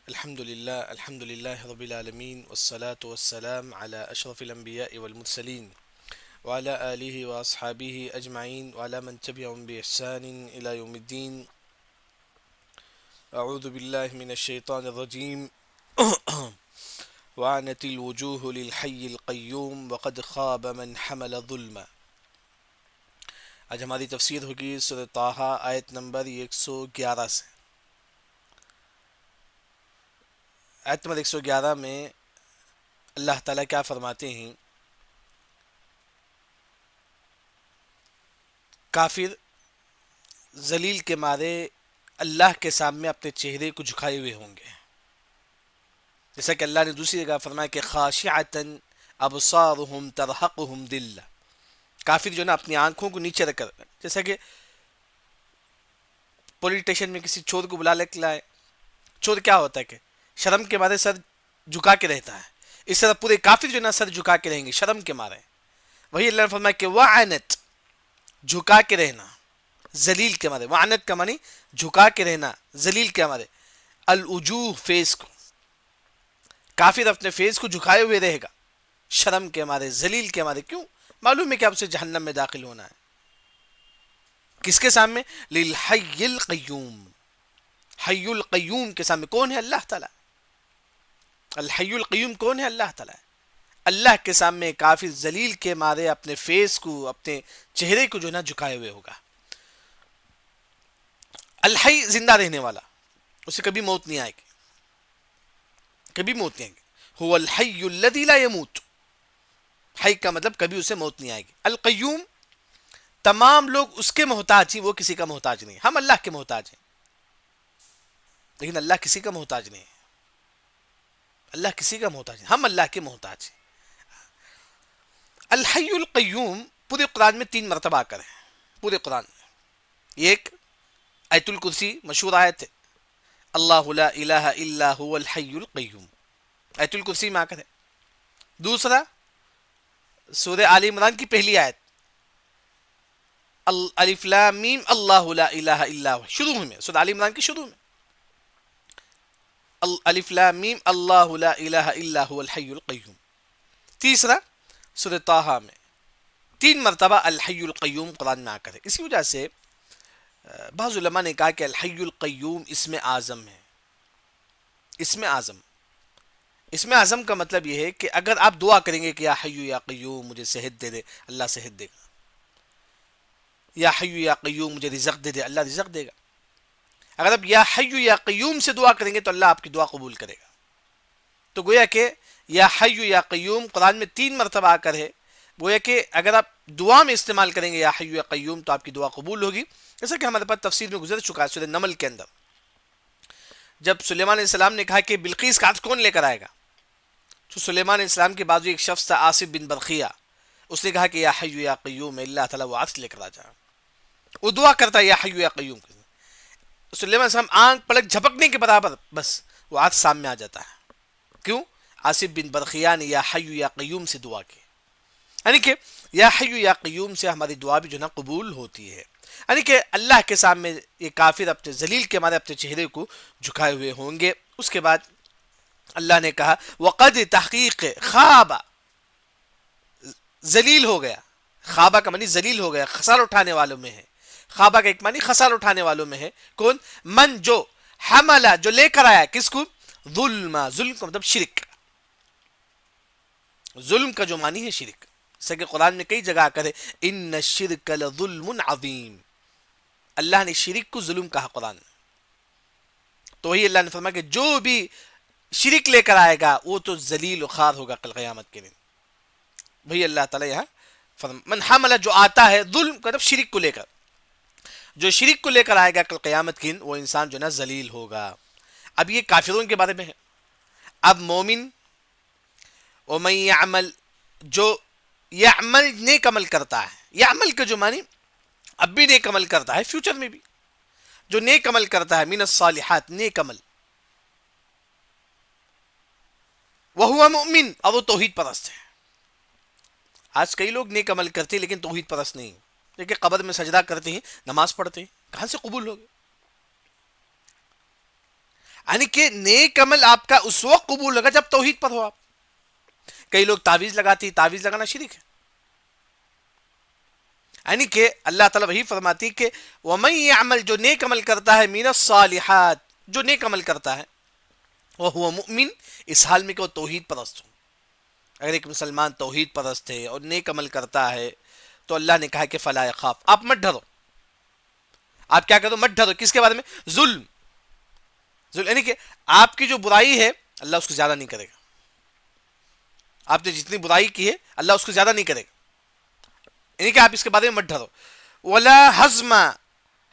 الحمد لله رب العالمين والصلاة والسلام على أشرف الأنبياء والمرسلين وعلى آله وأصحابه أجمعين وعلى من تبعهم بإحسان إلى يوم الدين. أعوذ بالله من الشيطان الرجيم. وعنت الوجوه للحي القيوم وقد خاب من حمل ظلما. آج ہماری تفسیر ہوگی سورہ طٰہٰ آیت نمبر 111 سے. آیت نمبر 111 میں اللہ تعالیٰ کیا فرماتے ہیں؟ کافر ذلیل کے مارے اللہ کے سامنے اپنے چہرے کو جھکائے ہوئے ہوں گے، جیسا کہ اللہ نے دوسری جگہ فرمایا کہ خاشعۃ ابصارہم ترہقہم ذلہ. کافر جو نا اپنی آنکھوں کو نیچے رکھ کر، جیسا کہ پولیس اسٹیشن میں کسی چور کو بلا کے لائے، چور کیا ہوتا ہے کہ شرم کے مارے سر جھکا کے رہتا ہے، اس طرح پورے کافر جو نا سر جھکا کے رہیں گے شرم کے مارے. وہی اللہ نے فرمایا کہ وعنت، جھکا کے رہنا، ذلیل کے مارے. وعنت کا معنی جھکا کے رہنا، ذلیل کے مارے. الوجوہ، فیس کو. کافر اپنے فیس کو جھکائے ہوئے رہے گا شرم کے مارے، ذلیل کے مارے. کیوں؟ معلوم ہے کہ اب اسے جہنم میں داخل ہونا ہے. کس کے سامنے؟ للحی القیوم، حی القیوم کے سامنے. کون ہے؟ اللہ تعالیٰ. الحی القیوم کون ہے؟ اللہ تعالیٰ. اللہ کے سامنے کافر ذلیل کے مارے اپنے فیس کو، اپنے چہرے کو جو ہے نا جھکائے ہوئے ہوگا. الحی زندہ رہنے والا، اسے کبھی موت نہیں آئے گی، کبھی موت نہیں آئے گی. هو الحی الذی لا يموت. حی کا مطلب کبھی اسے موت نہیں آئے گی. القیوم، تمام لوگ اس کے محتاج ہیں، وہ کسی کا محتاج نہیں. ہم اللہ کے محتاج ہیں لیکن اللہ کسی کا محتاج نہیں ہے. اللہ کسی کا محتاج نہیں، ہم اللہ کے محتاج ہیں. الحی القیوم پورے قرآن میں 3 مرتبہ آ کر ہے. پورے قرآن میں ایک آیت الکرسی مشہور آیت ہے، اللہ لا الہ الا هو الحی القیوم، آیت الکرسی میں آ کر ہے. دوسرا سورہ آل عمران کی پہلی آیت، الف لام میم اللہ لا الہ الا هو، شروع میں سورہ آل عمران کی شروع میں الف لام میم اللہ لا الہ الا هو الحی القیوم. تیسرا سورہ طٰہٰ میں 3 مرتبہ الحی القیوم قرآن میں آ کر ہے. اسی وجہ سے بعض علماء نے کہا کہ الحی القیوم اسم اعظم ہے. اسم اعظم، اسم اعظم کا مطلب یہ ہے کہ اگر آپ دعا کریں گے کہ یا حی یا قیوم مجھے صحت دے دے، اللہ صحت دے گا. یا حی یا قیوم مجھے رزق دے دے، اللہ رزق دے گا. اگر آپ یا حی یا قیوم سے دعا کریں گے تو اللہ آپ کی دعا قبول کرے گا. تو گویا کہ یا حی یا قیوم قرآن میں 3 مرتبہ آ کر ہے. گویا کہ اگر آپ دعا میں استعمال کریں گے یا حی یا قیوم تو آپ کی دعا قبول ہوگی. جیسا کہ ہمارے پاس تفسیر میں گزر چکا ہے سورہ نمل کے اندر، جب سلیمان علیہ السلام نے کہا کہ بلقیس کا عرش کون لے کر آئے گا، تو سلیمان علیہ السلام کے بازو ایک شخص تھا آصف بن برقیہ، اس نے کہا کہ یا حی یا قیوم، اللہ تعالیٰ وہ عرش لے کر آ جائے. وہ دعا کرتا ہے یا حی یا قیوم. سلیمان علیہ السلام آنکھ پلک جھپکنے کے برابر بس وہ عرش سامنے آ جاتا ہے. کیوں؟ آصف بن برقیہ نے یا حی یا قیوم سے دعا کی. یعنی کہ یا حی یا قیوم سے ہماری دعا بھی جو نا قبول ہوتی ہے. یعنی کہ اللہ کے سامنے یہ کافر اپنے ذلیل کے مارے اپنے چہرے کو جھکائے ہوئے ہوں گے. اس کے بعد اللہ نے کہا وقد تحقیق خواب، ذلیل ہو گیا. خوابہ کا معنی ذلیل ہو گیا، خسارہ اٹھانے والوں میں ہے. خوابہ کا ایک معنی خسارہ اٹھانے والوں میں ہے. کون؟ من، جو حملہ، جو لے کر آیا کس کو؟ ظلم. ظلم کا مطلب شرک. ظلم کا جو معنی ہے شرک. جیسا کہ قرآن میں کئی جگہ آ کر ہے ان الشرک لظلم عظیم، اللہ نے شرک کو ظلم کہا قرآن میں. تو وہی اللہ نے فرمایا کہ جو بھی شرک لے کر آئے گا وہ تو ذلیل و خوار ہوگا کل قیامت کے دن. وہی اللہ تعالیٰ یہاں من حمل، جو آتا ہے ظلم کا مطلب شرک کو لے کر، جو شرک کو لے کر آئے گا کل قیامت کے دن وہ انسان جو نا ذلیل ہوگا. اب یہ کافروں کے بارے میں ہے. اب مومن ومن یعمل، جو یعمل نیک عمل کرتا ہے، یعمل کا جو معنی اب بھی نیک عمل کرتا ہے، فیوچر میں بھی جو نیک عمل کرتا ہے، من الصالحات، نیک عمل، وہو مؤمن، اور وہ توحید پرست ہے. آج کئی لوگ نیک عمل کرتے ہیں لیکن توحید پرست نہیں، لیکن قبر میں سجدہ کرتے ہیں، نماز پڑھتے ہیں، کہاں سے قبول ہوگے؟ یعنی کہ نیک عمل آپ کا اس وقت قبول ہوگا جب توحید پر ہو آپ. کئی لوگ تعویذ لگاتی، تعویذ لگانا شرک ہے. یعنی کہ اللہ تعالیٰ وہی فرماتی کہ وَمَن يَعْمَلْ جو نیک عمل کرتا ہے مِنَ الصَّالِحَاتِ جو نیک عمل کرتا ہے وَهُوَ مُؤْمِن اس حال میں کہ وہ توحید پرست ہو. اگر ایک مسلمان توحید پرست ہے اور نیک عمل کرتا ہے تو اللہ نے کہا کہ فلا یخاف آپ مت ڈرو. آپ کیا کرو؟ مت ڈرو. کس کے بارے میں؟ ظلم. یعنی کہ آپ کی جو برائی ہے اللہ اس کو زیادہ نہیں کرے گا. آپ نے جتنی برائی کی ہے اللہ اس کو زیادہ نہیں کرے گا. یعنی کہ آپ اس کے بارے میں مت ڈرو. ولا حزما،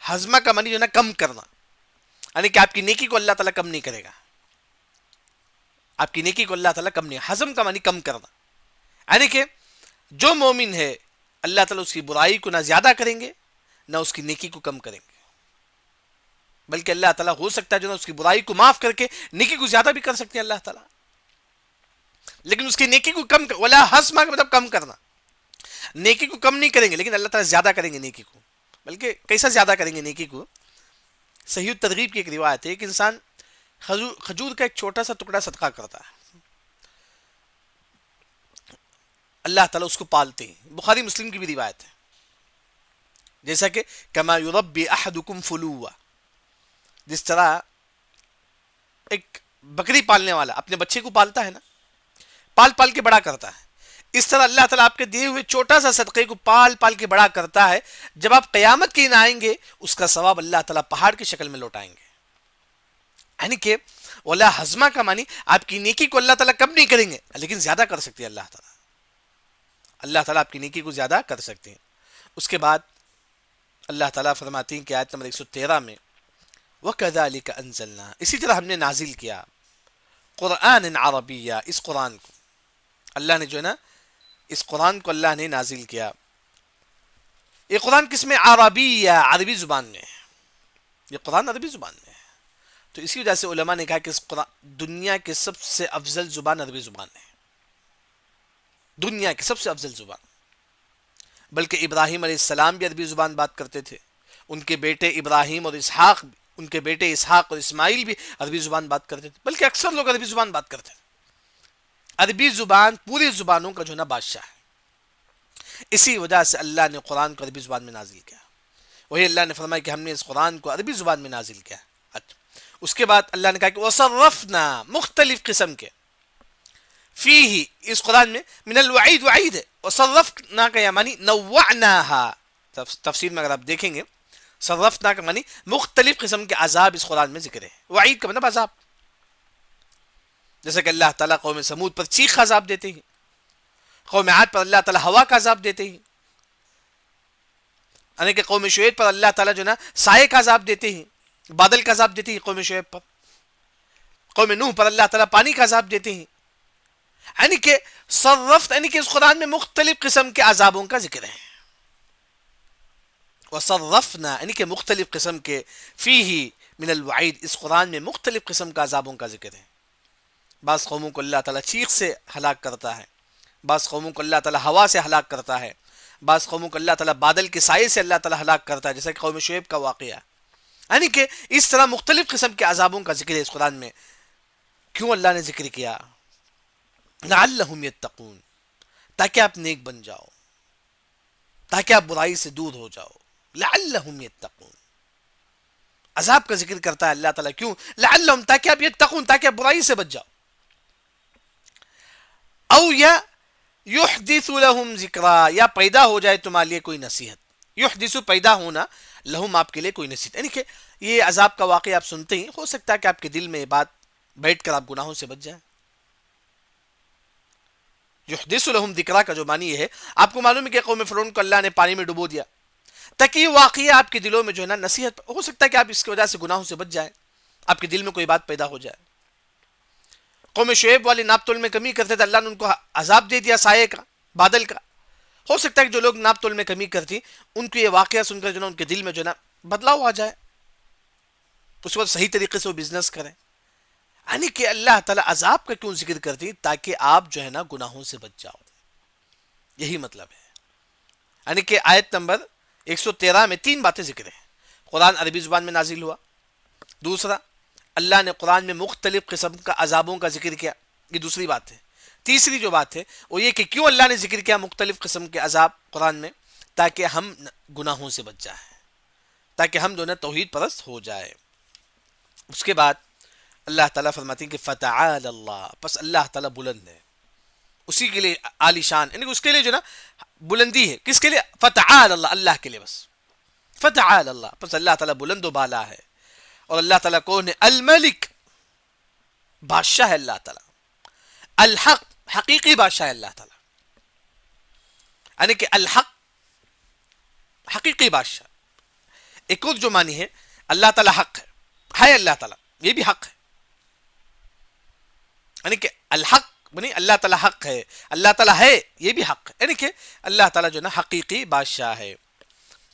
حزما کا معنی جو ہے نا کم کرنا، یعنی کہ آپ کی نیکی کو اللہ تعالیٰ کم نہیں کرے گا. آپ کی نیکی کو اللہ تعالیٰ کم نہیں. حزم کا معنی کم کرنا، یعنی کہ جو مومن ہے اللہ تعالیٰ اس کی برائی کو نہ زیادہ کریں گے نہ اس کی نیکی کو کم کریں گے، بلکہ اللہ تعالیٰ ہو سکتا ہے جو نا اس کی برائی کو معاف کر کے نیکی کو زیادہ بھی کر سکتے ہیں اللہ تعالیٰ، لیکن اس کی نیکی کو کم ولا حزما کا مطلب کم کرنا. نیکی کو کم نہیں کریں گے لیکن اللہ تعالیٰ زیادہ کریں گے نیکی کو. بلکہ کیسا زیادہ کریں گے نیکی کو؟ صحیح ترغیب کی ایک روایت ہے، ایک انسان کھجور کا ایک چھوٹا سا ٹکڑا صدقہ کرتا ہے، اللہ تعالیٰ اس کو پالتے ہیں. بخاری مسلم کی بھی روایت ہے، جیسا کہ کما یربی احدکم فلوا، جس طرح ایک بکری پالنے والا اپنے بچے کو پالتا ہے نا، پال پال کے بڑا کرتا ہے، اس طرح اللہ تعالیٰ آپ کے دیے ہوئے چھوٹا سا صدقے کو پال پال کے بڑا کرتا ہے. جب آپ قیامت کے دن آئیں گے اس کا ثواب اللہ تعالیٰ پہاڑ کی شکل میں لوٹائیں گے. یعنی کہ ولا حزما کا معنی آپ کی نیکی کو اللہ تعالیٰ کم نہیں کریں گے لیکن زیادہ کر سکتے ہیں اللہ تعالیٰ. اللہ تعالیٰ آپ کی نیکی کو زیادہ کر سکتے ہیں. اس کے بعد اللہ تعالیٰ فرماتے ہیں کہ آیت نمبر 113 میں وَكَذَلِكَ أَنزَلْنَا اسی طرح ہم نے نازل کیا قرآن عربیہ، اس قرآن کو اللہ نے جو ہے نا اس قرآن کو اللہ نے نازل کیا. یہ قرآن کس میں؟ عربیہ، عربی زبان میں. یہ قرآن عربی زبان میں ہے، تو اسی وجہ سے علماء نے کہا کہ اس قرآن دنیا کے سب سے افضل زبان عربی زبان ہے. دنیا کی سب سے افضل زبان. بلکہ ابراہیم علیہ السلام بھی عربی زبان بات کرتے تھے، ان کے بیٹے ابراہیم اور اسحاق، ان کے بیٹے اسحاق اور اسماعیل بھی عربی زبان بات کرتے تھے، بلکہ اکثر لوگ عربی زبان بات کرتے تھے. عربی زبان پوری زبانوں کا جو ہے نا بادشاہ ہے. اسی وجہ سے اللہ نے قرآن کو عربی زبان میں نازل کیا. وہی اللہ نے فرمایا کہ ہم نے اس قرآن کو عربی زبان میں نازل کیا. اس کے بعد اللہ نے کہا کہ وَصَرَّفْنَا مختلف قسم کے فیہ اس قرآن میں من الوعید وعید ہے. وصرفنا کا معنی نوعناها، تفسیر میں اگر آپ دیکھیں گے صرفنا کا معنی مختلف قسم کے عذاب اس قرآن میں ذکر ہے. وعید کا مطلب عذاب، جیسے کہ اللہ تعالیٰ قوم سمود پر چیخ کا عذاب دیتے ہیں، قوم عاد پر اللہ تعالیٰ ہوا کا عذاب دیتے ہیں، یعنی کہ قوم شعیب پر اللہ تعالیٰ جو نا سائے کا عذاب دیتے ہیں، بادل کا عذاب دیتے ہیں قوم شعیب پر. قوم نوح پر اللہ تعالیٰ پانی کا عذاب دیتے ہیں. یعنی کہ صرفت، یعنی کہ اس قرآن میں مختلف قسم کے عذابوں کا ذکر ہے. وصرفنا یعنی کہ مختلف قسم کے فیہ من الوعید اس قرآن میں مختلف قسم کا عذابوں کا ذکر ہے. بعض قوموں کو اللہ تعالیٰ چیخ سے ہلاک کرتا ہے، بعض قوموں کو اللہ تعالیٰ ہوا سے ہلاک کرتا ہے، بعض قوموں کو اللہ تعالیٰ بادل کے سائے سے اللہ تعالیٰ ہلاک کرتا ہے، جیسا کہ قوم شعیب کا واقعہ. یعنی کہ اس طرح مختلف قسم کے عذابوں کا ذکر ہے اس قرآن میں. کیوں اللہ نے ذکر کیا؟ لعلہم یتقون، تاکہ آپ نیک بن جاؤ، تاکہ آپ برائی سے دور ہو جاؤ. لعلہم یتقون، عذاب کا ذکر کرتا ہے اللہ تعالیٰ. کیوں؟ لعلہم تاکہ آپ یتقون، تاکہ آپ برائی سے بچ جاؤ. او یا یحدث لہم ذکرا، یا پیدا ہو جائے تمہارے لیے کوئی نصیحت. یحدث پیدا ہونا، لہم آپ کے لیے کوئی نصیحت، یعنی کہ یہ عذاب کا واقعہ آپ سنتے ہی ہو سکتا ہے کہ آپ کے دل میں یہ بات بیٹھ کر آپ گناہوں سے بچ جائیں. یحدث لہم ذکرا کا جو معنی ہے، آپ کو معلوم ہے کہ قوم فرعون کو اللہ نے پانی میں ڈبو دیا تاکہ یہ واقعہ آپ کے دلوں میں جو ہے نا نصیحت ہو سکتا ہے کہ آپ اس کی وجہ سے گناہوں سے بچ جائیں، آپ کے دل میں کوئی بات پیدا ہو جائے. قوم شعیب والے ناپ تول میں کمی کرتے تھے، اللہ نے ان کو عذاب دے دیا سائے کا، بادل کا. ہو سکتا ہے کہ جو لوگ ناپ تول میں کمی کرتی ان کو یہ واقعہ سن کر جو نا ان کے دل میں جو ہے نا بدلاؤ آ جائے، اس وقت صحیح طریقے سے وہ بزنس کریں. یعنی کہ اللہ تعالیٰ عذاب کا کیوں ذکر کرتی؟ تاکہ آپ جو ہے نا گناہوں سے بچ جاؤ. یہی مطلب ہے. یعنی کہ آیت نمبر 113 میں 3 باتیں ذکر ہیں. قرآن عربی زبان میں نازل ہوا، دوسرا اللہ نے قرآن میں مختلف قسم کا عذابوں کا ذکر کیا، یہ دوسری بات ہے۔ تیسری جو بات ہے وہ یہ کہ کیوں اللہ نے ذکر کیا مختلف قسم کے عذاب قرآن میں، تاکہ ہم گناہوں سے بچ جائیں، تاکہ ہم جو ہے توحید پرست ہو جائے۔ اس کے بعد اللہ تعالیٰ فرماتے ہیں کہ فتعال اللہ، پس اللہ تعالیٰ بلند ہے، اسی کے لیے عالی شان، یعنی اس کے لیے جو نا بلندی ہے، کس کے لیے؟ فتعال اللہ، اللہ کے لیے بس، فتعال اللہ، پس اللہ تعالیٰ بلند و بالا ہے۔ اور اللہ تعالیٰ کون ہے؟ الملک، بادشاہ ہے اللہ تعالیٰ، الحق، حقیقی بادشاہ ہے اللہ تعالیٰ، یعنی کہ الحق حقیقی بادشاہ۔ ایک اور جو معنی ہے، اللہ تعالیٰ حق ہے اللہ تعالیٰ، یہ بھی حق ہے، یعنی کہ الحق بنی اللہ تعالیٰ حق ہے، اللہ تعالیٰ ہے یہ بھی حق ہے، یعنی کہ اللہ تعالیٰ جو نا حقیقی بادشاہ ہے۔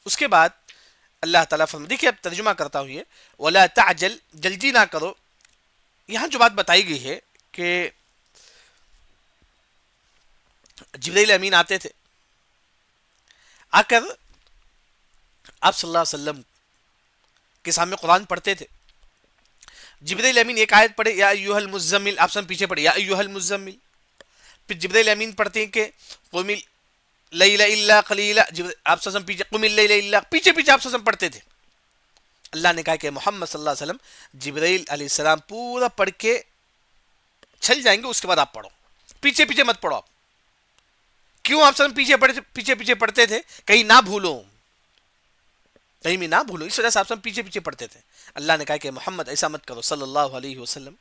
اس کے بعد اللہ تعالیٰ فرماتے، دیکھیے اب ترجمہ کرتا ہوں یہ، ولا تعجل، جلدی نہ کرو۔ یہاں جو بات بتائی گئی ہے کہ جبرائیل امین آتے تھے، آ کر آپ صلی اللہ علیہ وسلم کے سامنے قرآن پڑھتے تھے۔ جبرائیل امین ایک آیت پڑھے یا ایھا المزمل، آپ سب پیچھے پڑھے یا ایھا المزمل، پھر جبرائیل امین پڑھتے ہیں کہ قم اللیل الا قلیلا، آپ سب پیچھے قم اللیل الا، پیچھے پیچھے آپ سب پڑھتے تھے۔ اللہ نے کہا کہ محمد صلی اللہ علیہ وسلم جبرائیل علیہ السلام پورا پڑھ کے چل جائیں گے، اس کے بعد آپ پڑھو، پیچھے پیچھے مت پڑھو آپ۔ کیوں آپ سب پیچھے پیچھے پڑھتے تھے؟ کہیں نہ بھولو، کہیں بھی نہ بھولو، اس وجہ سے آپ سب پیچھے پیچھے پڑھتے تھے۔ اللہ نے کہا کہ محمد ایسا مت کرو صلی اللہ علیہ وسلم،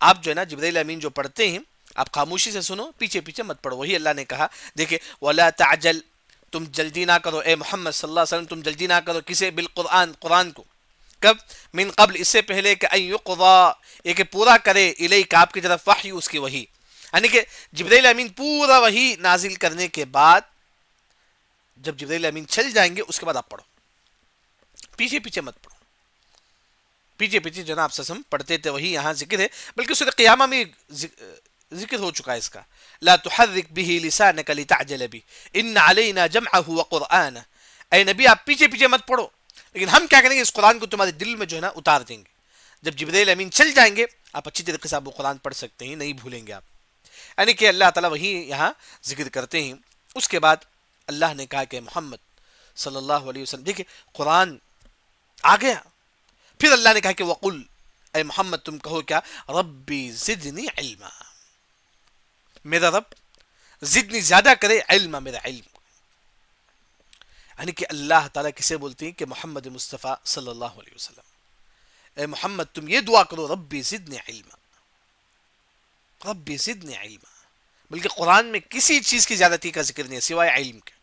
آپ جو ہے نا جبرائیل امین جو پڑھتے ہیں آپ خاموشی سے سنو، پیچھے پیچھے مت پڑھو۔ وہی اللہ نے کہا، دیکھیں ولا تعجل، تم جلدی نہ کرو اے محمد صلی اللہ علیہ وسلم، تم جلدی نہ کرو کسے؟ بالقرآن، قرآن کو، کب؟ من قبل، اس سے پہلے کہ ان یقضی، یہ کہ پورا کرے الیک، آپ کی طرف، وحی، اس کی وحی، یعنی کہ جبرائیل امین پورا وحی نازل کرنے کے بعد جب جبرائیل امین چل جائیں گے اس کے بعد آپ پڑھو، پیچھے پیچھے مت پڑھو۔ پیچھے پیچھے جناب سسم پڑھتے تھے، وہی یہاں ذکر ہے، بلکہ سورۃ قیامہ میں ذکر ہو چکا ہے اس کا، لا تحرک به لسانک لتعجل به ان علینا جمعہ وقرآنہ، اے نبی آپ پیچھے پیچھے مت پڑھو، لیکن ہم کیا کریں گے؟ اس قرآن کو تمہارے دل میں جو ہے نا اتار دیں گے۔ جب جبرائیل امین چل جائیں گے آپ اچھی طریقے سے آپ وہ قرآن پڑھ سکتے ہیں، نہیں بھولیں گے آپ، یعنی کہ اللہ تعالیٰ وہی یہاں ذکر کرتے ہیں۔ اس کے بعد اللہ نے کہا کہ محمد صلی اللہ علیہ وسلم، دیکھیں قرآن آ گیا، پھر اللہ نے کہا کہ وقل، اے محمد تم کہو کیا؟ ربی زدنی علما، میرا رب زدنی زیادہ کرے علما، میرا علم، یعنی کہ اللہ تعالیٰ کسے بولتے ہیں؟ کہ محمد مصطفیٰ صلی اللہ علیہ وسلم، اے محمد تم یہ دعا کرو ربی زدنی علما، ربی زدنی علما، بلکہ قرآن میں کسی چیز کی زیادتی کا ذکر نہیں ہے سوائے علم کے،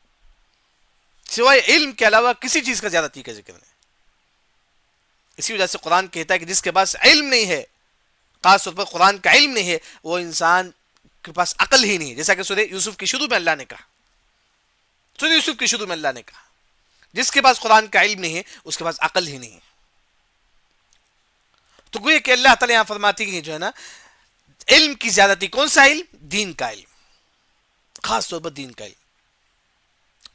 سوائے علم کے علاوہ کسی چیز کا زیادتی کا ذکر نہیں۔ اسی وجہ سے قرآن کہتا ہے کہ جس کے پاس علم نہیں ہے، خاص طور پر قرآن کا علم نہیں ہے، وہ انسان کے پاس عقل ہی نہیں ہے، جیسا کہ سورہ یوسف کی شروع میں اللہ نے کہا، سورہ یوسف کی شروع میں اللہ نے کہا جس کے پاس قرآن کا علم نہیں ہے اس کے پاس عقل ہی نہیں ہے۔ تو گویا کہ اللہ تعالیٰ یہاں فرماتی ہے جو ہے نا علم کی زیادتی، کون سا علم؟ دین کا علم، خاص طور پر دین کا علم۔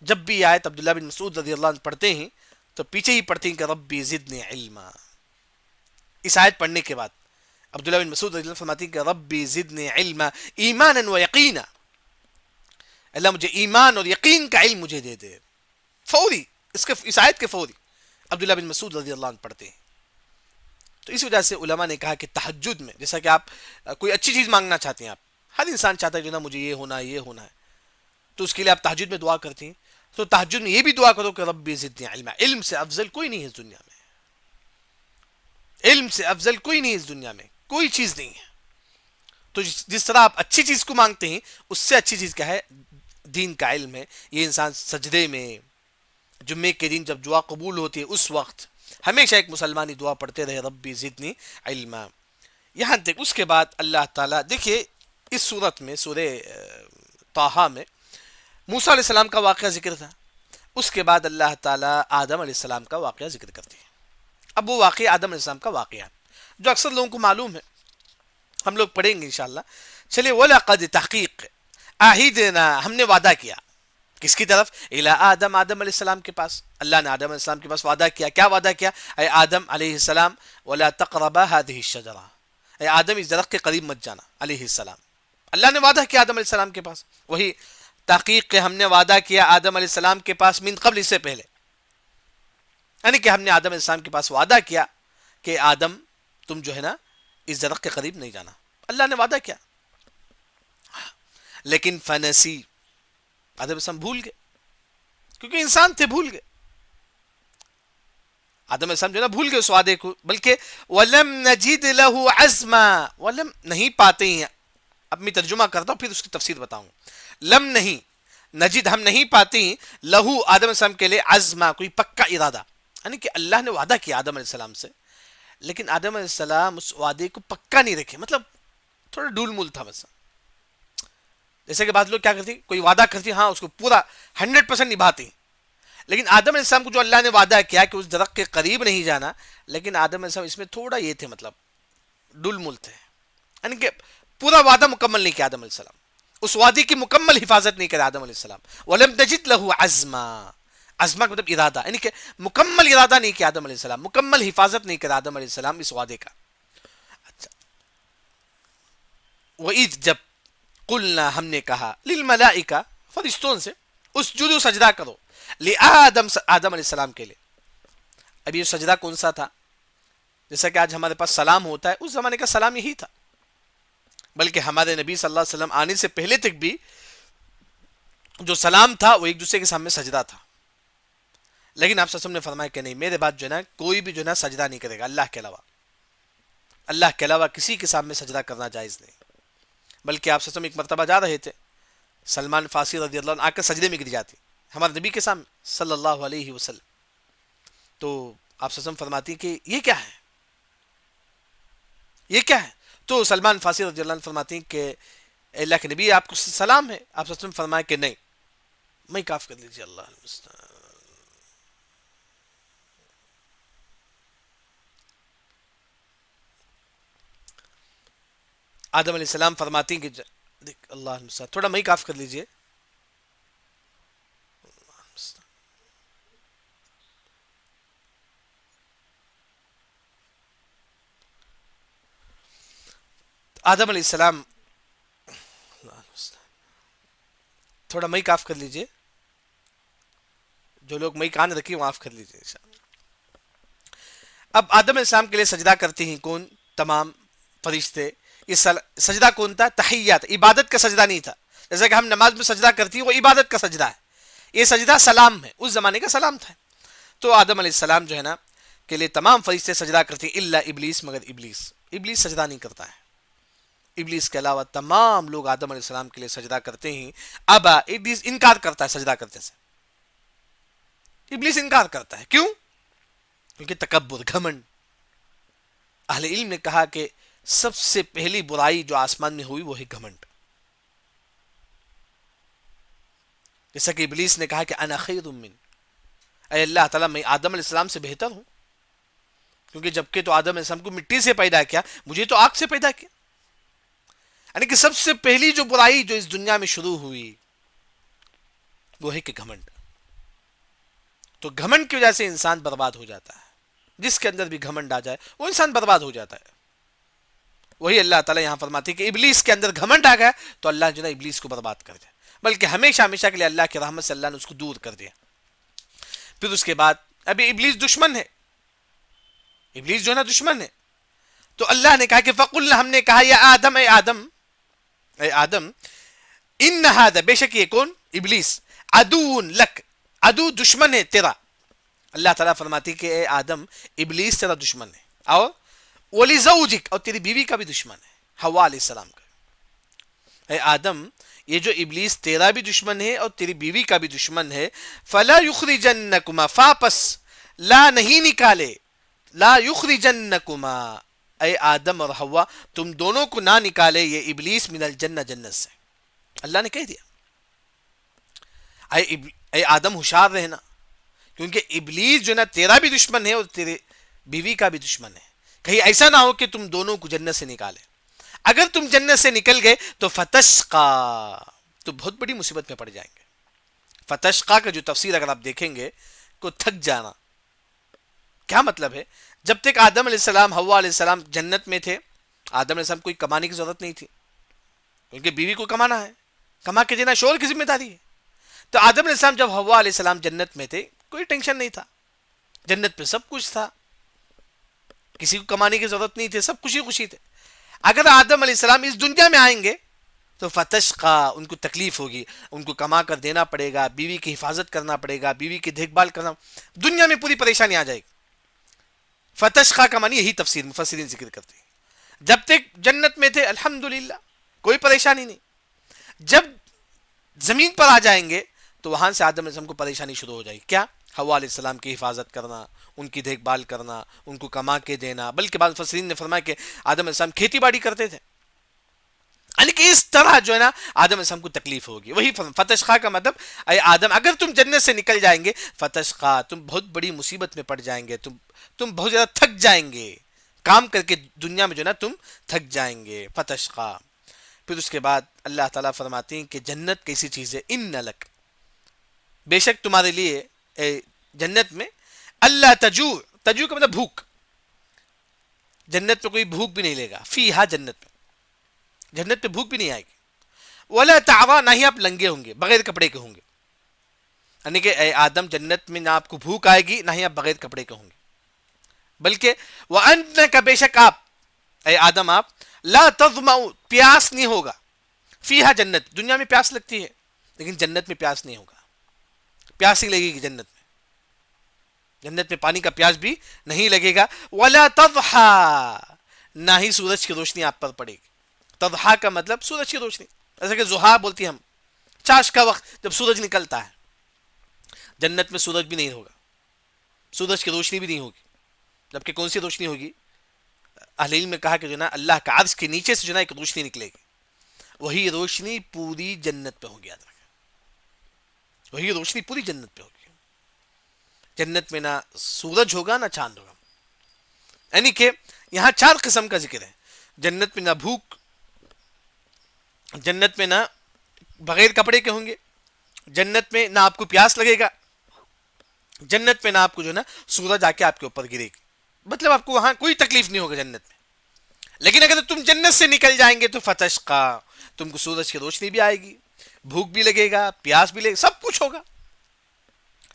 جب بھی یہ آیت عبداللہ بن مسعود رضی اللہ عنہ پڑھتے ہیں تو پیچھے ہی پڑھتے ہیں کہ ربی زدنی علما، اس آیت پڑھنے کے بعد عبداللہ بن مسعود رضی اللہ عنہ فرماتے ہیں کہ ربی زدنی علما ایمانا و یقینا، اللہ مجھے ایمان اور یقین کا علم مجھے دے دے، فوری، اس آیت کے فوری عبداللہ بن مسعود رضی اللہ عنہ پڑھتے ہیں۔ تو اس وجہ سے علماء نے کہا کہ تہجد میں، جیسا کہ آپ کوئی اچھی چیز مانگنا چاہتے ہیں، آپ ہر انسان چاہتا ہے جو نا مجھے یہ ہونا ہے، یہ ہونا ہے، تو اس کے لیے آپ تہجد میں دعا کرتے ہیں، تو تہجد میں یہ بھی دعا کرو کہ ربی زدنی علما، علم سے افضل کوئی نہیں ہے اس دنیا میں، علم سے افضل کوئی نہیں ہے اس دنیا میں، کوئی چیز نہیں ہے۔ تو جس طرح آپ اچھی چیز کو مانگتے ہیں اس سے اچھی چیز کیا ہے؟ دین کا علم ہے۔ یہ انسان سجدے میں، جمعے کے دن جب دعا قبول ہوتی ہے اس وقت ہمیشہ ایک مسلمانی دعا پڑھتے رہے ربی زدنی علما، یہاں تک۔ اس کے بعد اللہ تعالیٰ دیکھیے اس صورت میں، سورہ طٰہٰ میں موسیٰ علیہ السلام کا واقعہ ذکر تھا، اس کے بعد اللہ تعالیٰ آدم علیہ السلام کا واقعہ ذکر کرتے ہیں۔ اب وہ واقعہ آدم علیہ السلام کا واقعہ جو اکثر لوگوں کو معلوم ہے، ہم لوگ پڑھیں گے انشاءاللہ۔ چلیے، وَلَقَدْ تحقیق عَهِدْنَا، ہم نے وعدہ کیا، کس کی طرف؟ الی آدم، آدم علیہ السلام کے پاس. اللہ نے آدم علیہ السلام کے پاس وعدہ کیا. کیا وعدہ کیا؟ اے آدم علیہ السلام ولا تقربا هذه الشجرہ، اے آدم اس درخت کے قریب مت جانا علیہ السلام. اللہ نے وعدہ کیا آدم علیہ السلام کے پاس. وہی تحقیق کہ ہم نے وعدہ کیا آدم علیہ السلام کے پاس من قبل، اس سے پہلے، یعنی کہ ہم نے آدم علیہ السلام کے پاس وعدہ کیا کہ آدم تم جو ہے نا اس درخت کے قریب نہیں جانا. اللہ نے وعدہ کیا، لیکن فنسی، آدم علیہ السلام بھول گئے، کیونکہ انسان تھے، بھول گئے. آدم علیہ السلام جو ہے نا بھول گئے اس وعدے کو. بلکہ وَلَمْ نَجِدْ لَهُ عَزْمًا، وَلَمْ نہیں پاتے ہیں. اب میں ترجمہ کرتا ہوں پھر اس کی تفسیر بتاؤں. لم نہیں، نجد ہم نہیں پاتے ہیں، لہو آدم علیہ السلام کے لیے عزما کوئی پکا ارادہ، یعنی کہ اللہ نے وعدہ کیا آدم علیہ السلام سے، لیکن آدم علیہ السلام اس وعدے کو پکا نہیں رکھے، مطلب تھوڑا ڈول مول تھا بس. جیسے کہ بعض لوگ کیا کرتے ہیں، کوئی وعدہ کرتے ہیں، ہاں اس کو پورا 100% نبھاتے ہیں. لیکن آدم علیہ السلام کو جو اللہ نے وعدہ کیا کہ اس درخت کے قریب نہیں جانا، لیکن آدم علیہ السلام اس میں تھوڑا یہ تھے، مطلب ڈول مول تھے، یعنی کہ پورا وعدہ مکمل نہیں کیا آدم علیہ السلام، اس وعدے کی مکمل حفاظت نہیں کرا آدم علیہ السلام. وَلَمْ تَجِدْ لَهُ عَزْمًا، عزمہ کا مطلب ارادہ، یعنی کہ مکمل ارادہ نہیں کیا آدم علیہ السلام، مکمل حفاظت نہیں کرا آدم علیہ السلام اس وعدے کا. اچھا، وَإِذْ جب قُلْنَا ہم نے کہا لِلْمَلَائِكَ فرشتوں سے اسجدوا سجدہ کرو لآدم آدم علیہ السلام کے لیے. اب یہ سجدہ کون سا تھا؟ جیسا کہ آج ہمارے پاس سلام ہوتا ہے، اس زمانے کا سلام یہی تھا. بلکہ ہمارے نبی صلی اللہ علیہ وسلم آنے سے پہلے تک بھی جو سلام تھا وہ ایک دوسرے کے سامنے سجدہ تھا. لیکن آپ صلی اللہ علیہ وسلم نے فرمایا کہ نہیں، میرے بعد جو ہے نا کوئی بھی جو ہے نا سجدہ نہیں کرے گا اللہ کے علاوہ. اللہ کے علاوہ کسی کے سامنے سجدہ کرنا جائز نہیں. بلکہ آپ صلی اللہ علیہ وسلم ایک مرتبہ جا رہے تھے، سلمان فارسی رضی اللہ عنہ آ کر سجدے میں گر جاتی ہمارے نبی کے سامنے صلی اللہ علیہ وسلم. تو آپ صلی اللہ علیہ وسلم فرماتی کہ یہ کیا ہے، یہ کیا ہے؟ تو سلمان فارسی رضی اللہ عنہ فرماتی ہیں کہ اللہ کے نبی آپ کو سلام ہے. آپ صلی اللہ علیہ وسلم فرمایا کہ نہیں، میں کاف کر لیجیے اللہ المستعان. آدم علیہ السلام فرماتی ہیں کہ دیکھ اللہ المستعان، تھوڑا میں کاف کر لیجیے. آدم علیہ السلام تھوڑا میں کاف کر لیجیے، جو لوگ میں کان رکھی معاف کر لیجیے. اب آدم علیہ السلام کے لیے سجدہ کرتے ہیں کون؟ تمام فرشتے. یہ سجدہ کون تھا؟ تحیات، عبادت کا سجدہ نہیں تھا. جیسا کہ ہم نماز میں سجدہ کرتی ہیں وہ عبادت کا سجدہ ہے، یہ سجدہ سلام ہے، اس زمانے کا سلام تھا. تو آدم علیہ السلام جو ہے نا کے لیے تمام فرشتے سجدہ کرتے ہیں الا ابلیس، مگر ابلیس سجدہ نہیں کرتا ہے. ابلیس کے علاوہ تمام لوگ آدم علیہ السلام کے لیے سجدہ کرتے ہیں. ابا، ابلیس انکار کرتا ہے سجدہ کرتے سے. ابلیس انکار کرتا ہے، کیوں؟ کیونکہ تکبر، گھمنڈ. اہل علم نے کہا کہ سب سے پہلی برائی جو آسمان میں ہوئی وہ ہے گھمنڈ. جیسا کہ ابلیس نے کہا کہ انا خیر من، اے اللہ تعالیٰ میں آدم علیہ السلام سے بہتر ہوں، کیونکہ جبکہ تو آدم علیہ السلام کو مٹی سے پیدا کیا، مجھے تو آگ سے پیدا کیا. یعنی کہ سب سے پہلی جو برائی جو اس دنیا میں شروع ہوئی وہ ہے کہ گھمنڈ. تو گھمنڈ کی وجہ سے انسان برباد ہو جاتا ہے. جس کے اندر بھی گھمنڈ آ جائے وہ انسان برباد ہو جاتا ہے. وہی اللہ تعالیٰ یہاں فرماتے ہیں کہ ابلیس کے اندر گھمنڈ آ گیا تو اللہ جو ہے ابلیس کو برباد کر دیا، بلکہ ہمیشہ ہمیشہ کے لیے اللہ کی رحمت سے اللہ نے اس کو دور کر دیا. پھر اس کے بعد ابھی ابلیس دشمن ہے، ابلیس جو ہے نا دشمن ہے. تو اللہ نے کہا کہ فقلنا، ہم نے کہا یا آدم، اے آدم، اے آدم، ان ہذا، بے شک یہ کون؟ ابلیس، عدو لک، عدو دشمن ہے تیرا. اللہ تعالیٰ فرماتی کہ اے آدم، ابلیس تیرا دشمن ہے، اور وَلِزَوْجِكَ، اور تیری بیوی کا بھی دشمن ہے، حوا علیہ السلام کا. اے آدم، یہ جو ابلیس تیرا بھی دشمن ہے اور تیری بیوی کا بھی دشمن ہے، فَلَا يُخْرِجَنَّكُمَا، فاپس، لا نہیں نکالے، لا يُخْرِجَنَّكُمَا، اے آدم اور حوا تم دونوں کو نہ نکالے یہ ابلیس من الجنہ، جنت سے. اللہ نے کہہ دیا اے آدم ہوشیار رہنا، کیونکہ ابلیس جو نا تیرا بھی دشمن ہے اور تیرے بیوی کا بھی دشمن ہے. کہیں ایسا نہ ہو کہ تم دونوں کو جنت سے نکالے. اگر تم جنت سے نکل گئے تو فتشقا، تو بہت بڑی مصیبت میں پڑ جائیں گے. فتشقا کا جو تفسیر اگر آپ دیکھیں گے کو تھک جانا، کیا مطلب ہے؟ جب تک آدم علیہ السلام حوا علیہ السلام جنت میں تھے، آدم علیہ السلام کوئی کمانے کی ضرورت نہیں تھی، کیونکہ بیوی کو کمانا ہے، کما کے دینا شوہر کی ذمہ داری ہے. تو آدم علیہ السلام جب حوا علیہ السلام جنت میں تھے، کوئی ٹینشن نہیں تھا، جنت پہ سب کچھ تھا، کسی کو کمانے کی ضرورت نہیں تھی، سب خوشی خوشی تھے. اگر آدم علیہ السلام اس دنیا میں آئیں گے تو فتشقا، ان کو تکلیف ہوگی، ان کو کما کر دینا پڑے گا، بیوی کی حفاظت کرنا پڑے گا، بیوی کی دیکھ بھال کرنا، دنیا میں پوری پریشانی آ جائے گی. فتشقا کا معنی یہی تفسیر مفسرین ذکر کرتے ہیں. جب تک جنت میں تھے الحمدللہ کوئی پریشانی نہیں، جب زمین پر آ جائیں گے تو وہاں سے آدم علیہ السلام کو پریشانی شروع ہو جائے گی. کیا؟ حوا علیہ السلام کی حفاظت کرنا، ان کی دیکھ بھال کرنا، ان کو کما کے دینا. بلکہ بعض مفسرین نے فرمایا کہ آدم علیہ السلام کھیتی باڑی کرتے تھے، یعنی کہ اس طرح جو ہے نا آدم علیہ السلام کو تکلیف ہوگی. وہی فتشقا کا مطلب اے آدم اگر تم جنت سے نکل جائیں گے، فتشقا تم بہت بڑی مصیبت میں پڑ جائیں گے، تم بہت زیادہ تھک جائیں گے، کام کر کے دنیا میں جو ہے نا تم تھک جائیں گے. فتشقا. پھر اس کے بعد اللہ تعالیٰ فرماتے ہیں کہ جنت کیسی چیز ہے، ان لک، بے شک تمہارے لیے جنت میں اللہ تجوع، تجوع کا مطلب بھوک، جنت میں کوئی بھوک بھی نہیں لے گا، فیہا جنت میں، جنت پہ بھوک بھی نہیں آئے گی. ولا تعوا، نہ ہی آپ لنگے ہوں گے، بغیر کپڑے کے ہوں گے، یعنی کہ اے آدم جنت میں نہ آپ کو بھوک آئے گی، نہ ہی آپ بغیر کپڑے کے ہوں گے. بلکہ وانک، بے شک آپ اے آدم آپ لا تظمؤ، پیاس نہیں ہوگا، فیہا جنت، دنیا میں پیاس لگتی ہے لیکن جنت میں پیاس نہیں ہوگا، پیاس نہیں لگے گی جنت میں، جنت میں پانی کا پیاس بھی نہیں لگے گا. ولا تضحا، نہ ہی سورج کی روشنی آپ پر پڑے گی. تضحا کا مطلب سورج کی روشنی، جیسا کہ ضحا بولتی ہم، چاش کا وقت جب سورج نکلتا ہے. جنت میں سورج بھی نہیں ہوگا، سورج کی روشنی بھی نہیں ہوگی. جبکہ کون سی روشنی ہوگی؟ اہل علم نے کہا کہ جو نا اللہ کا عرش کے نیچے سے جو نا ایک روشنی نکلے گی، وہی روشنی پوری جنت پہ ہوگی. یاد رکھیں، وہی روشنی پوری جنت پہ ہوگی. جنت میں نہ سورج ہوگا نہ چاند ہوگا، یعنی کہ یہاں 4 قسم کا ذکر ہے. جنت میں نہ بھوک، جنت میں نہ بغیر کپڑے کے ہوں گے، جنت میں نہ آپ کو پیاس لگے گا، جنت میں نہ آپ کو جو نا سورج آ کے آپ کے اوپر گرے گی. مطلب آپ کو وہاں کوئی تکلیف نہیں ہوگا جنت میں. لیکن اگر تم جنت سے نکل جائیں گے تو فتشقا، تم کو سورج کی روشنی بھی آئے گی، بھوک بھی لگے گا، پیاس بھی لگے گا، سب کچھ ہوگا،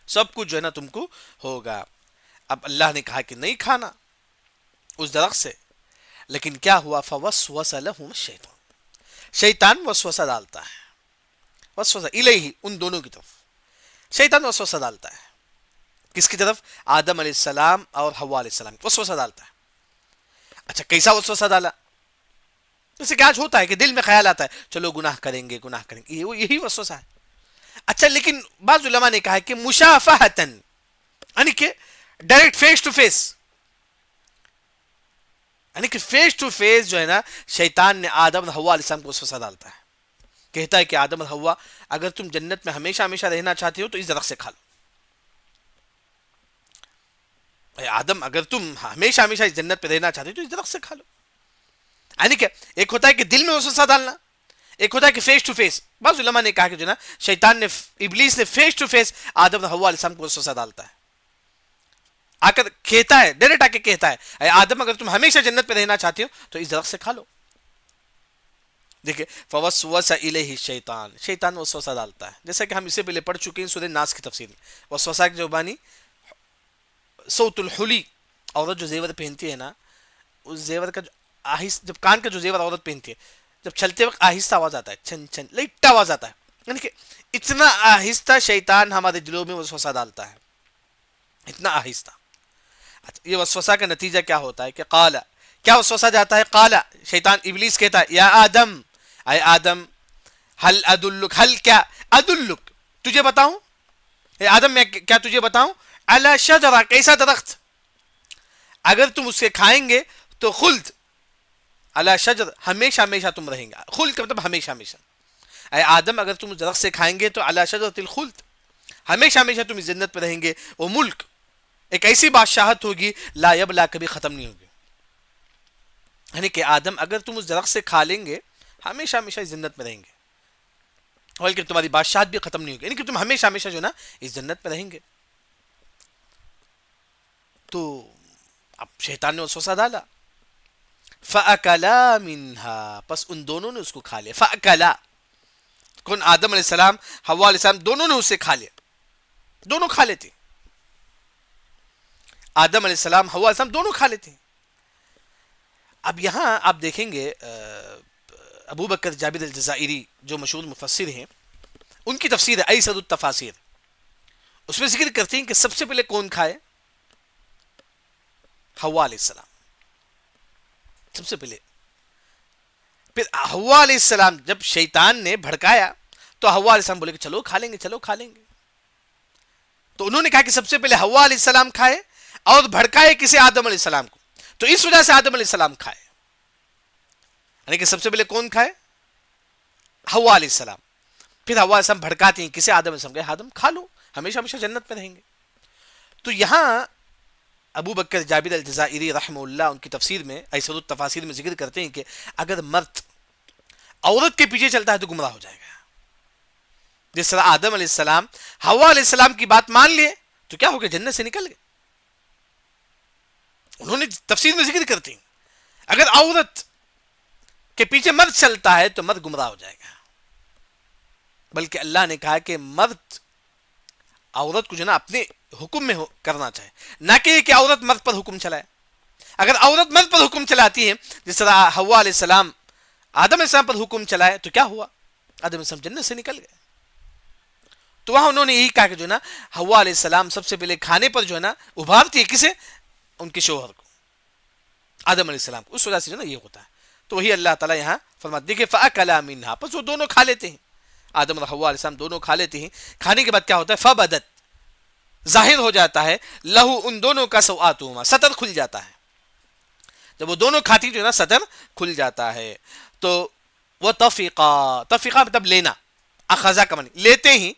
سب کچھ جو ہے نا تم کو ہوگا. اب اللہ نے کہا کہ نہیں کھانا اس درخت سے، لیکن کیا ہوا؟ فوسوس لہم الشیطان، شیطان وسوسہ ڈالتا ہے، وسوسہ الیہ، ان دونوں کی طرف شیطان وسوسہ ڈالتا ہے. کس کی طرف؟ آدم علیہ السلام اور حوا علیہ السلام وسوسہ ڈالتا ہے. اچھا کیسا وسوسہ ڈالا؟ جیسے کہ آج ہوتا ہے کہ دل میں خیال آتا ہے چلو گناہ کریں گے، گناہ کریں گے، یہی وسوسہ ہے. اچھا لیکن بعض علماء نے کہا ہے کہ مشافہتن، یعنی کہ ڈائریکٹ فیس ٹو فیس، یعنی کہ فیس ٹو فیس جو ہے نا شیطان نے آدم اور حوا علیہ السلام کو وسوسہ ڈالتا ہے. کہتا ہے کہ آدم اور حوا اگر تم جنت میں ہمیشہ ہمیشہ رہنا چاہتے ہو تو اس درخت سے کھا لو. اے آدم اگر تم ہمیشہ ہمیشہ اس جنت پہ رہنا چاہتے ہو تو اس درخت سے کھا لو. یعنی کہ ایک ہوتا ہے کہ دل میں وسوسہ ڈالنا، ایک ہوتا ہے کہ فیس ٹو فیس. بعض علماء نے کہا کہ جو نا شیطان نے، ابلیس نے فیس ٹو فیس آدم اور حوا علیہ السلام کو وسوسہ ڈالتا ہے، آ کر کہتا ہے، ڈائریکٹ آ کے کہتا ہے اے آدم اگر تم ہمیشہ جنت پہ رہنا چاہتے ہو تو اس درخت سے کھا لو. دیکھیں فوسوس الیہ الشیطان، شیطان وسوسہ ڈالتا ہے، جیسا کہ ہم اسے پہلے پڑھ چکے ہیں سورہ ناس کی تفسیر میں. وسوسہ کی جو بانی صوت الحلی، عورت جو زیور پہنتی ہے نا، اس زیور کا جو آہستہ، جب کان کا جو زیور عورت پہنتی ہے جب چلتے وقت آہستہ آواز آتا ہے، چھن چھن لائٹ آواز آتا ہے، یعنی کہ اتنا آہستہ شیطان ہمارے دلوں میں وسوسہ ڈالتا ہے، اتنا آہستہ. اچھا یہ وسوسہ کا نتیجہ کیا ہوتا ہے کہ قال، کیا وسوسہ جاتا ہے؟ قال، شیطان ابلیس کہتا ہے یا آدم، اے آدم، ہل ادلک، ہل کیا ادلک، تجھے بتاؤں، اے آدم میں کیا تجھے بتاؤں، علی شجرہ، کیسا درخت اگر تم اسے کھائیں گے تو خلد، علی شجر، ہمیشہ ہمیشہ تم رہیں گا، خلد کا مطلب ہمیشہ ہمیشہ. اے آدم اگر تم اس درخت سے کھائیں گے تو علی شجرۃ الخلد، ہمیشہ ہمیشہ تم اس جنت پہ رہیں گے. وہ ملک، ایک ایسی بادشاہت ہوگی لا یبلا، کبھی ختم نہیں ہوگی. یعنی کہ آدم اگر تم اس درخت سے کھا لیں گے ہمیشہ ہمیشہ اس جنت میں رہیں گے. بلکہ تمہاری بادشاہت بھی ختم نہیں ہوگی، یعنی کہ تم ہمیشہ ہمیشہ جو ہے نا اس جنت میں رہیں گے. تو اب شیطان نے وسوسہ ڈالا. فَأَكَلَا مِنْهَا، پس ان دونوں نے اس کو کھا لیا. فَأَكَلَا، کون؟ آدم علیہ السلام، حوا علیہ السلام، دونوں نے اسے کھا لیا. دونوں کھا لیتے، آدم علیہ السلام، حوا علیہ السلام دونوں کھا لیتے. اب یہاں آپ دیکھیں گے ابو بکر جابر الجزائری جو مشہور مفسر ہیں، ان کی تفسیر ہے ایسر التفاسیر، اس میں ذکر کرتے ہیں کہ سب سے پہلے کون کھائے؟ حوا علیہ السلام سب سے پہلے. پھر حوا علیہ السلام جب شیطان نے بھڑکایا تو حوا علیہ السلام بولے کہ چلو کھا لیں گے، چلو کھا لیں گے. تو انہوں نے کہا کہ سب سے پہلے حوا علیہ السلام کھائے اور بھڑکائے کسے؟ آدم علیہ السلام کو. تو اس وجہ سے آدم علیہ السلام کھائے، یعنی کہ سب سے پہلے کون کھائے؟ حوا علیہ السلام. پھر حوا علیہ السلام بھڑکاتی ہیں کسے؟ آدم علیہ السلام. کہ آدم کھا لو، ہمیشہ ہمیشہ جنت میں رہیں گے. تو یہاں ابو بکر جابر الجزائری رحمہ اللہ ان کی تفسیر میں ایسر التفاسیر میں ذکر کرتے ہیں کہ اگر مرد عورت کے پیچھے چلتا ہے تو گمراہ ہو جائے گا. جس طرح آدم علیہ السلام حوا علیہ السلام کی بات مان لیے تو کیا ہو گیا؟ جنت سے نکل گئے. انہوں نے تفسیر میں ذکر کرتے ہیں اگر عورت کے پیچھے مرد چلتا ہے تو مرد گمراہ ہو جائے گا. بلکہ اللہ نے کہا کہ مرد عورت کو جو نا اپنے حکم میں کرنا چاہے، نہ کہ عورت مرد پر حکم چلائے. اگر عورت مرد پر حکم چلاتی ہے جس طرح حوا علیہ السلام آدم علیہ السلام پر حکم چلائے تو کیا ہوا؟ آدم علیہ السلام جنت سے نکل گئے. تو وہاں انہوں نے یہی کہا کہ جو نا حوا علیہ السلام سب سے پہلے کھانے پر جو ہے نا ابھارتی ہے کسے؟ ان کے شوہر کو، آدم علیہ السلام کو. اس وجہ سے جو نا یہ ہوتا ہے. تو وہی اللہ تعالیٰ یہاں فرماتے دیکھیں فَأَكَلَا مِنْهَا، پس وہ دونوں کھا لیتے ہیں، آدم اور حوا علیہ السلام دونوں کھا لیتے ہیں. کھانے کے بعد کیا ہوتا ہے؟ فَبَدَتْ، ظاہر ہو جاتا ہے، لہو ان دونوں کا سوآتُهُمَا، سطر کھل جاتا ہے. جب وہ دونوں کھاتی جو ہے نا سطر کھل جاتا ہے. تو وہ تفقا مطلب لینا، اخذا کا معنی لیتے ہی،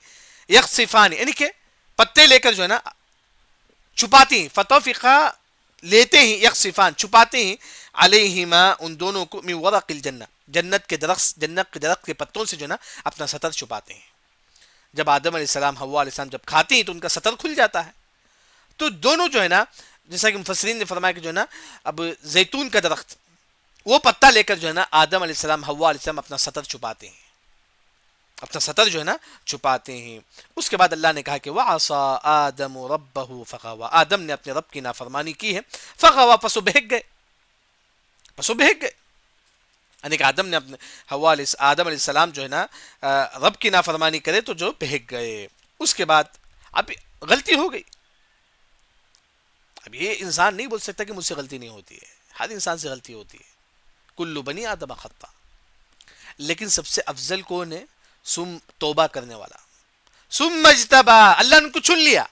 یخصفان یعنی کہ پتے لے کر جو ہے نا چھپاتی ہیں. فتوفقا لیتے ہی، یخصفان چھپاتے ہیں، علیہما ان دونوں کو، من ورق الجنہ جنت کے درخت کے پتوں سے جو ہے نا اپنا سطر چھپاتے ہیں. جب آدم علیہ السلام حوا علیہ السلام جب کھاتے ہیں تو ان کا سطر کھل جاتا ہے. تو دونوں جو ہے نا جیسا کہ مفسرین نے فرمایا کہ جو ہے نا اب زیتون کا درخت وہ پتا لے کر جو ہے نا آدم علیہ السلام حوا علیہ السلام اپنا سطر چھپاتے ہیں، اپنا سطر جو ہے نا چھپاتے ہیں. اس کے بعد اللہ نے کہا کہ وَعَصَىٰ آدَمُ رَبَّهُ فَغَوَىٰ، آدم نے اپنے رب کی نافرمانی کی ہے. فغوا، پس وہ بہک گئے. یعنی کہ آدم نے اپنے آدم علیہ السلام جو ہے نا رب کی نافرمانی کرے تو جو بہک گئے. اس کے بعد اب غلطی ہو گئی. اب یہ انسان نہیں بول سکتا کہ مجھ سے غلطی نہیں ہوتی ہے، ہر انسان سے غلطی ہوتی ہے. کل بنی آدم خطا، لیکن سب سے افضل کون ہے؟ توبہ کرنے والا. ثم اجتبا، اللہ نے ان کو چن لیا.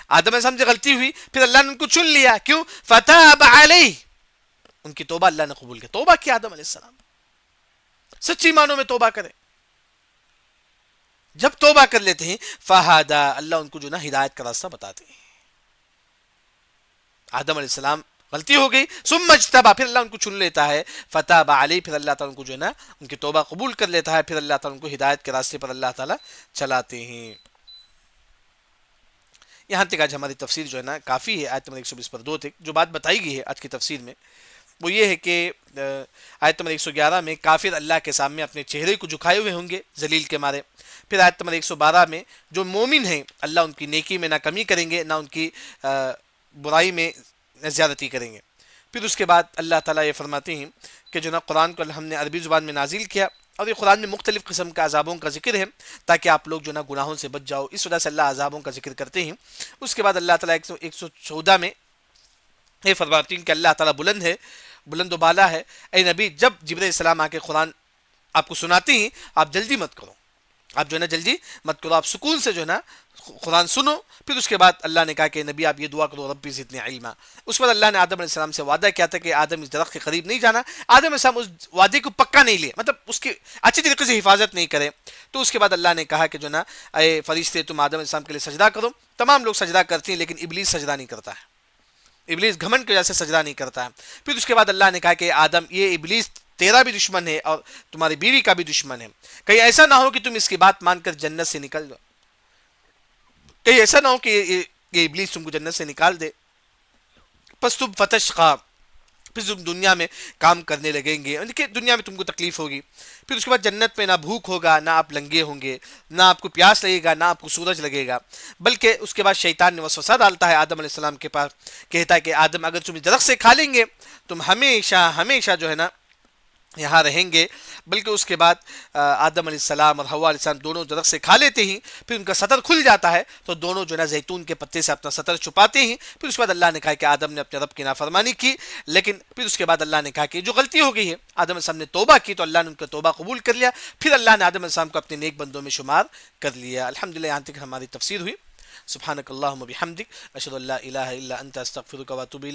آدم علیہ السلام سے غلطی ہوئی، پھر اللہ نے ان کو چن لیا. کیوں؟ فتاب علیہ، ان کی توبہ اللہ نے قبول کی. توبہ کی آدم علیہ السلام، سچی معنوں میں توبہ کرے. جب توبہ کر لیتے ہیں فہدا، اللہ ان کو جو نا ہدایت کا راستہ بتاتے ہیں. آدم علیہ السلام غلطی ہو گئی، ثم اجتبا، پھر اللہ ان کو چن لیتا ہے. فتاب علیہ، پھر اللہ تعالیٰ ان کو جو ہے نا ان کی توبہ قبول کر لیتا ہے. پھر اللہ تعالیٰ ان کو ہدایت کے راستے پر اللہ تعالیٰ چلاتے ہیں. یہاں تک آج ہماری تفسیر جو ہے نا کافی ہے. آیت نمبر 120 پر 2 تک جو بات بتائی گئی ہے آج کی تفسیر میں وہ یہ ہے کہ آیت نمبر 111 میں کافر اللہ کے سامنے اپنے چہرے کو جھکائے ہوئے ہوں گے ذلیل کے مارے. پھر آیت نمبر 112 میں جو مومن ہیں اللہ ان کی نیکی میں نہ کمی کریں گے نہ ان کی برائی میں زیادتی کریں گے. پھر اس کے بعد اللہ تعالیٰ یہ فرماتے ہیں کہ جو نا قرآن کو ہم نے عربی زبان میں نازل کیا اور یہ قرآن میں مختلف قسم کے عذابوں کا ذکر ہے تاکہ آپ لوگ جو نا گناہوں سے بچ جاؤ. اس وجہ سے اللہ عذابوں کا ذکر کرتے ہیں. اس کے بعد اللہ تعالیٰ 114 میں یہ فرماتے ہیں کہ اللہ تعالیٰ بلند ہے، بلند و بالا ہے. اے نبی جب جبرائیل السلام آ کے قرآن آپ کو سناتے ہیں آپ جلدی مت کرو، آپ جو ہے نا جلدی مت کرو، آپ سکون سے جو ہے نا قرآن سنو. پھر اس کے بعد اللہ نے کہا کہ نبی آپ یہ دعا کرو ربی زدنی علما. اس بعد اللہ نے آدم علیہ السلام سے وعدہ کیا تھا کہ آدم اس درخت کے قریب نہیں جانا. آدم علیہ السلام اس وعدے کو پکا نہیں لے، مطلب اس کی اچھی طریقے سے حفاظت نہیں کرے. تو اس کے بعد اللہ نے کہا کہ جو نا اے فرشتے تم آدم علیہ السلام کے لیے سجدہ کرو. تمام لوگ سجدہ کرتے ہیں لیکن ابلیس سجدہ نہیں کرتا ہے، ابلیس گھمنڈ کی وجہ سے سجدہ نہیں کرتا ہے. پھر اس کے بعد اللہ نے کہا کہ آدم یہ ابلیس تیرا بھی دشمن ہے اور تمہاری بیوی کا بھی دشمن ہے. کہیں ایسا نہ ہو کہ تم اس کی بات مان کر جنت سے نکل جاؤ. کہیں ایسا نہ ہو کہ یہ ابلیس تم کو جنت سے نکال دے. پس تم فتشقا، پھر تم دنیا میں کام کرنے لگیں گے، یعنی کہ دنیا میں تم کو تکلیف ہوگی. پھر اس کے بعد جنت میں نہ بھوک ہوگا، نہ آپ لنگے ہوں گے، نہ آپ کو پیاس لگے گا، نہ آپ کو سورج لگے گا. بلکہ اس کے بعد شیطان نے وسوسہ ڈالتا ہے آدم علیہ السلام کے پاس، کہتا ہے کہ آدم اگر تم اس درخت سے کھا لیں گے تم ہمیشہ ہمیشہ جو ہے نا یہاں رہیں گے. بلکہ اس کے بعد آدم علیہ السلام اور حوا علیہ السلام دونوں درخت سے کھا لیتے ہیں. پھر ان کا سطر کھل جاتا ہے تو دونوں جو ہے نا زیتون کے پتے سے اپنا سطر چھپاتے ہیں. پھر اس کے بعد اللہ نے کہا کہ آدم نے اپنے رب کی نافرمانی کی. لیکن پھر اس کے بعد اللہ نے کہا کہ جو غلطی ہو گئی ہے، آدم علیہ السلام نے توبہ کی تو اللہ نے ان کا توبہ قبول کر لیا. پھر اللہ نے آدم علیہ السلام کو اپنے نیک بندوں میں شمار کر لیا. الحمدللہ یہاں تک ہماری تفسیر ہوئی. سبحانک اللہم و بحمدک، اشہد ان لا الہ الا انت، استغفرک و اتوب الیک.